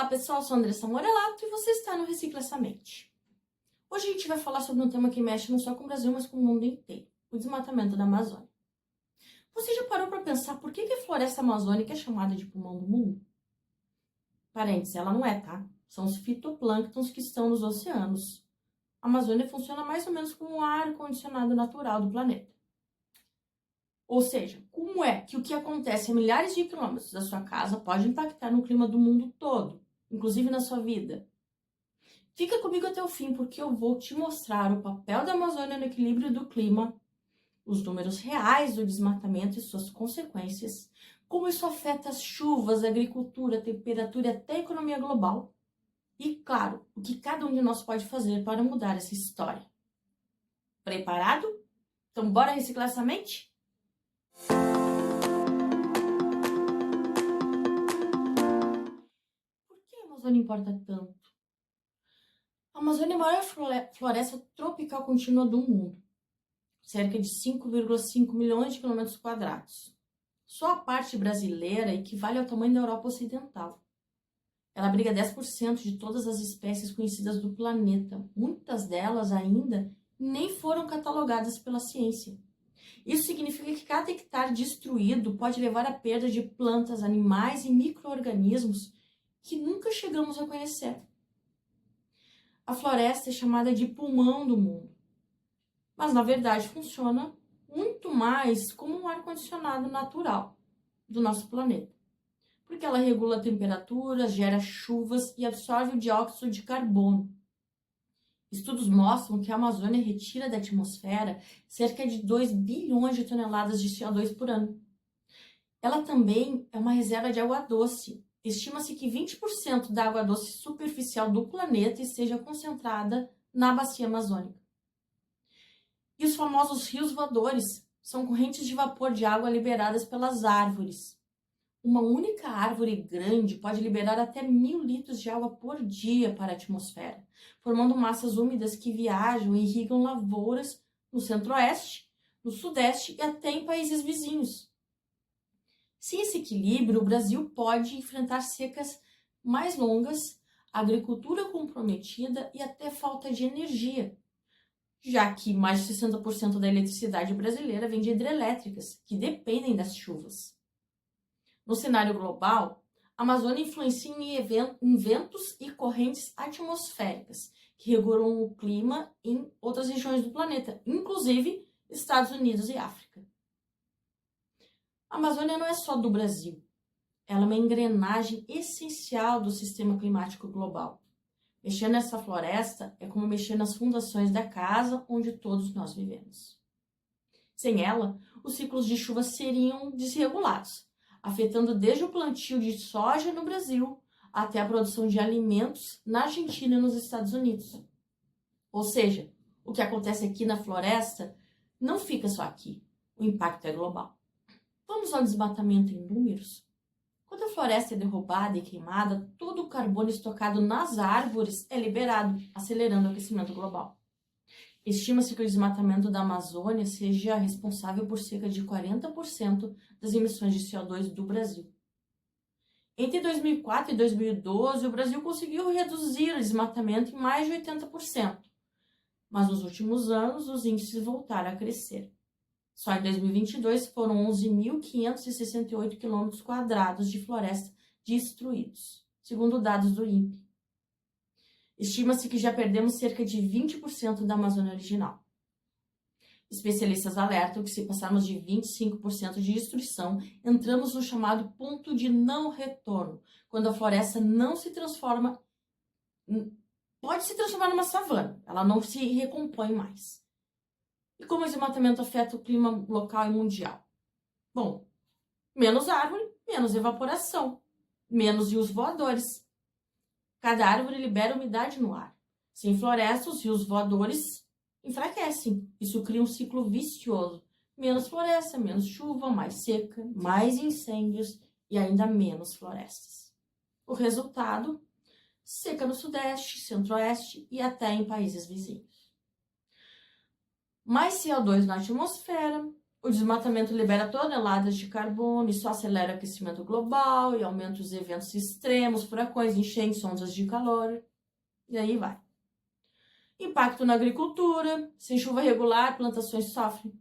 Olá pessoal, eu sou a Andressa Morelato e você está no Recicla-Mente. Hoje a gente vai falar sobre um tema que mexe não só com o Brasil, mas com o mundo inteiro, o desmatamento da Amazônia. Você já parou para pensar por que a floresta amazônica é chamada de pulmão do mundo? Parênteses, ela não é, tá? São os fitoplânctons que estão nos oceanos. A Amazônia funciona mais ou menos como um ar-condicionado natural do planeta. Ou seja, como é que o que acontece a milhares de quilômetros da sua casa pode impactar no clima do mundo todo, inclusive na sua vida? Fica comigo até o fim, porque eu vou te mostrar o papel da Amazônia no equilíbrio do clima, os números reais do desmatamento e suas consequências, como isso afeta as chuvas, a agricultura, a temperatura e até a economia global. E, claro, o que cada um de nós pode fazer para mudar essa história. Preparado? Então, bora reciclar essa mente? Por que a Amazônia importa tanto? A Amazônia é a maior floresta tropical contínua do mundo, cerca de 5,5 milhões de quilômetros quadrados. Só a parte brasileira equivale ao tamanho da Europa Ocidental. Ela abriga 10% de todas as espécies conhecidas do planeta. Muitas delas ainda nem foram catalogadas pela ciência. Isso significa que cada hectare destruído pode levar à perda de plantas, animais e micro-organismos que nunca chegamos a conhecer. A floresta é chamada de pulmão do mundo, mas na verdade funciona muito mais como um ar-condicionado natural do nosso planeta, porque ela regula temperaturas, gera chuvas e absorve o dióxido de carbono. Estudos mostram que a Amazônia retira da atmosfera cerca de 2 bilhões de toneladas de CO2 por ano. Ela também é uma reserva de água doce. Estima-se que 20% da água doce superficial do planeta esteja concentrada na bacia amazônica. E os famosos rios voadores são correntes de vapor de água liberadas pelas árvores. Uma única árvore grande pode liberar até 1.000 litros de água por dia para a atmosfera, formando massas úmidas que viajam e irrigam lavouras no centro-oeste, no sudeste e até em países vizinhos. Sem esse equilíbrio, o Brasil pode enfrentar secas mais longas, agricultura comprometida e até falta de energia, já que mais de 60% da eletricidade brasileira vem de hidrelétricas, que dependem das chuvas. No cenário global, a Amazônia influencia em ventos e correntes atmosféricas, que regulam o clima em outras regiões do planeta, inclusive Estados Unidos e África. A Amazônia não é só do Brasil, ela é uma engrenagem essencial do sistema climático global. Mexer nessa floresta é como mexer nas fundações da casa onde todos nós vivemos. Sem ela, os ciclos de chuva seriam desregulados, afetando desde o plantio de soja no Brasil até a produção de alimentos na Argentina e nos Estados Unidos. Ou seja, o que acontece aqui na floresta não fica só aqui, o impacto é global. Vamos ao desmatamento em números? Quando a floresta é derrubada e queimada, todo o carbono estocado nas árvores é liberado, acelerando o aquecimento global. Estima-se que o desmatamento da Amazônia seja responsável por cerca de 40% das emissões de CO2 do Brasil. Entre 2004 e 2012, o Brasil conseguiu reduzir o desmatamento em mais de 80%, mas nos últimos anos os índices voltaram a crescer. Só em 2022 foram 11.568 km² de floresta destruídos, segundo dados do INPE. Estima-se que já perdemos cerca de 20% da Amazônia original. Especialistas alertam que se passarmos de 25% de destruição, entramos no chamado ponto de não retorno, quando a floresta não se transforma, pode se transformar numa savana, ela não se recompõe mais. E como o desmatamento afeta o clima local e mundial? Bom, menos árvore, menos evaporação, menos rios voadores. Cada árvore libera umidade no ar. Sem floresta, os rios voadores enfraquecem. Isso cria um ciclo vicioso. Menos floresta, menos chuva, mais seca, mais incêndios e ainda menos florestas. O resultado? Seca no sudeste, centro-oeste e até em países vizinhos. Mais CO2 na atmosfera, O desmatamento libera toneladas de carbono, isso acelera o aquecimento global e aumenta os eventos extremos, furacões, enchentes, ondas de calor, e aí vai. Impacto na agricultura, sem chuva regular, plantações sofrem.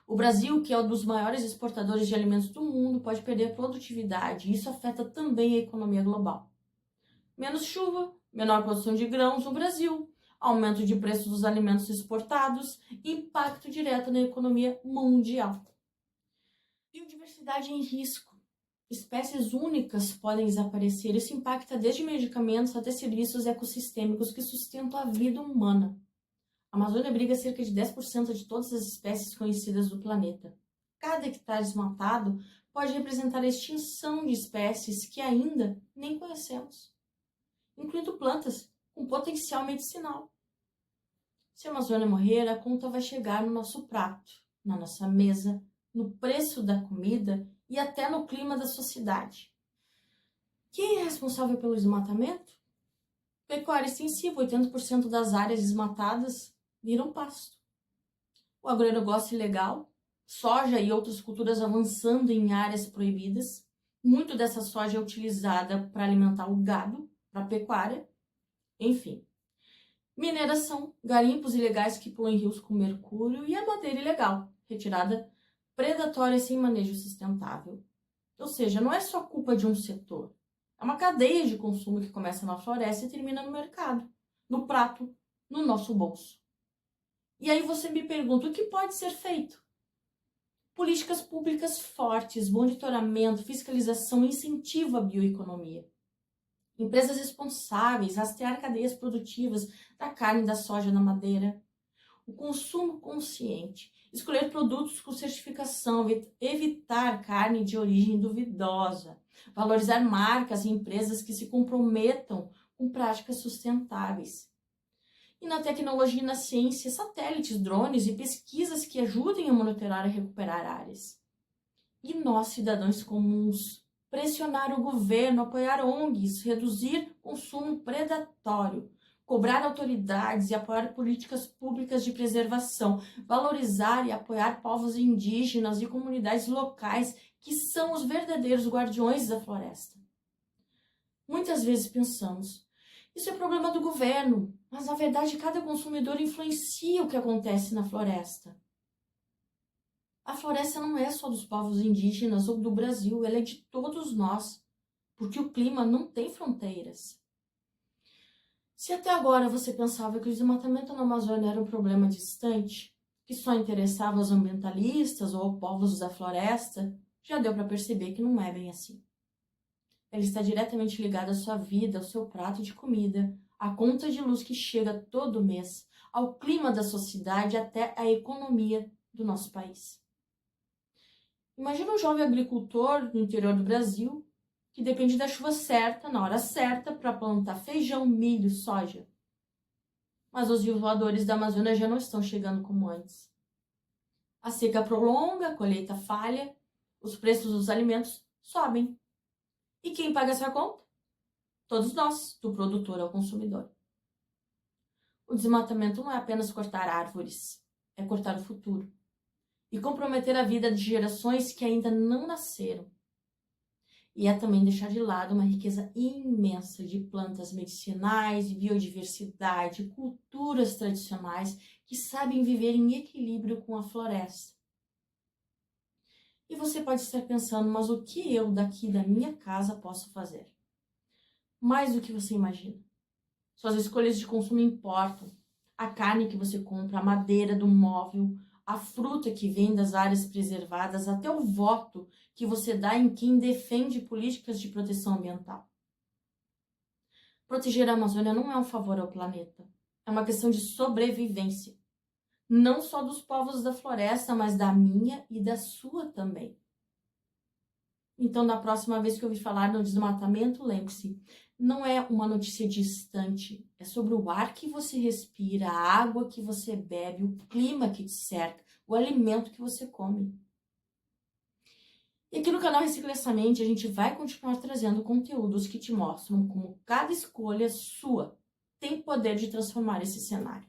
O Brasil, que é um dos maiores exportadores de alimentos do mundo, pode perder produtividade, e isso afeta também a economia global. Menos chuva, menor produção de grãos no Brasil, aumento de preços dos alimentos exportados, impacto direto na economia mundial. Biodiversidade em risco. Espécies únicas podem desaparecer. Isso impacta desde medicamentos até serviços ecossistêmicos que sustentam a vida humana. A Amazônia abriga cerca de 10% de todas as espécies conhecidas do planeta. Cada hectare desmatado pode representar a extinção de espécies que ainda nem conhecemos, incluindo plantas com potencial medicinal. Se a Amazônia morrer, a conta vai chegar no nosso prato, na nossa mesa, no preço da comida e até no clima da sociedade. Quem é responsável pelo desmatamento? Pecuária extensiva, 80% das áreas desmatadas viram pasto. O agronegócio ilegal, soja e outras culturas avançando em áreas proibidas. Muito dessa soja é utilizada para alimentar o gado, para a pecuária, enfim. Mineração, garimpos ilegais que poluem rios com mercúrio e a madeira ilegal, retirada predatória sem manejo sustentável. Ou seja, não é só culpa de um setor. É uma cadeia de consumo que começa na floresta e termina no mercado, no prato, no nosso bolso. E aí você me pergunta, o que pode ser feito? Políticas públicas fortes, monitoramento, fiscalização, incentivo à bioeconomia. Empresas responsáveis, rastrear cadeias produtivas da carne e da soja na madeira. O consumo consciente, escolher produtos com certificação, evitar carne de origem duvidosa, valorizar marcas e empresas que se comprometam com práticas sustentáveis. E na tecnologia e na ciência, satélites, drones e pesquisas que ajudem a monitorar e recuperar áreas. E nós, cidadãos comuns, pressionar o governo, apoiar ONGs, reduzir consumo predatório, cobrar autoridades e apoiar políticas públicas de preservação, valorizar e apoiar povos indígenas e comunidades locais que são os verdadeiros guardiões da floresta. Muitas vezes pensamos, isso é problema do governo, mas na verdade cada consumidor influencia o que acontece na floresta. A floresta não é só dos povos indígenas ou do Brasil, ela é de todos nós, porque o clima não tem fronteiras. Se até agora você pensava que o desmatamento na Amazônia era um problema distante, que só interessava os ambientalistas ou povos da floresta, já deu para perceber que não é bem assim. Ele está diretamente ligado à sua vida, ao seu prato de comida, à conta de luz que chega todo mês, ao clima da sociedade até à economia do nosso país. Imagina um jovem agricultor no interior do Brasil que depende da chuva certa, na hora certa, para plantar feijão, milho, soja. Mas os rios voadores da Amazônia já não estão chegando como antes. A seca prolonga, a colheita falha, os preços dos alimentos sobem. E quem paga essa conta? Todos nós, do produtor ao consumidor. O desmatamento não é apenas cortar árvores, é cortar o futuro e comprometer a vida de gerações que ainda não nasceram. E é também deixar de lado uma riqueza imensa de plantas medicinais, biodiversidade, culturas tradicionais que sabem viver em equilíbrio com a floresta. E você pode estar pensando, mas o que eu daqui da minha casa posso fazer? Mais do que você imagina. Suas escolhas de consumo importam. A carne que você compra, a madeira do móvel, a fruta que vem das áreas preservadas, até o voto que você dá em quem defende políticas de proteção ambiental. Proteger a Amazônia não é um favor ao planeta. É uma questão de sobrevivência. Não só dos povos da floresta, mas da minha e da sua também. Então, na próxima vez que eu ouvir falar no desmatamento, lembre-se, não é uma notícia distante, é sobre o ar que você respira, a água que você bebe, o clima que te cerca, o alimento que você come. E aqui no canal Recicla Essa Mente, a gente vai continuar trazendo conteúdos que te mostram como cada escolha sua tem poder de transformar esse cenário.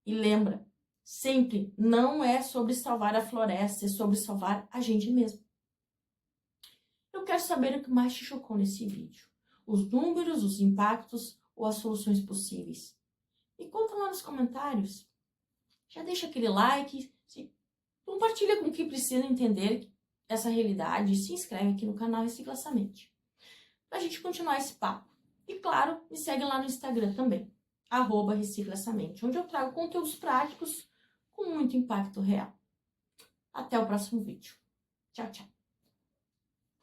E lembra, Sempre não é sobre salvar a floresta, é sobre salvar a gente mesmo. Eu quero saber o que mais te chocou nesse vídeo. Os números, os impactos ou as soluções possíveis. Me conta lá nos comentários. Já deixa aquele like, compartilha com quem precisa entender essa realidade e se inscreve aqui no canal Reciclaçamente. Pra gente continuar esse papo. E claro, me segue lá no Instagram também, @reciclaçamente, onde eu trago conteúdos práticos com muito impacto real. Até o próximo vídeo. Tchau, tchau.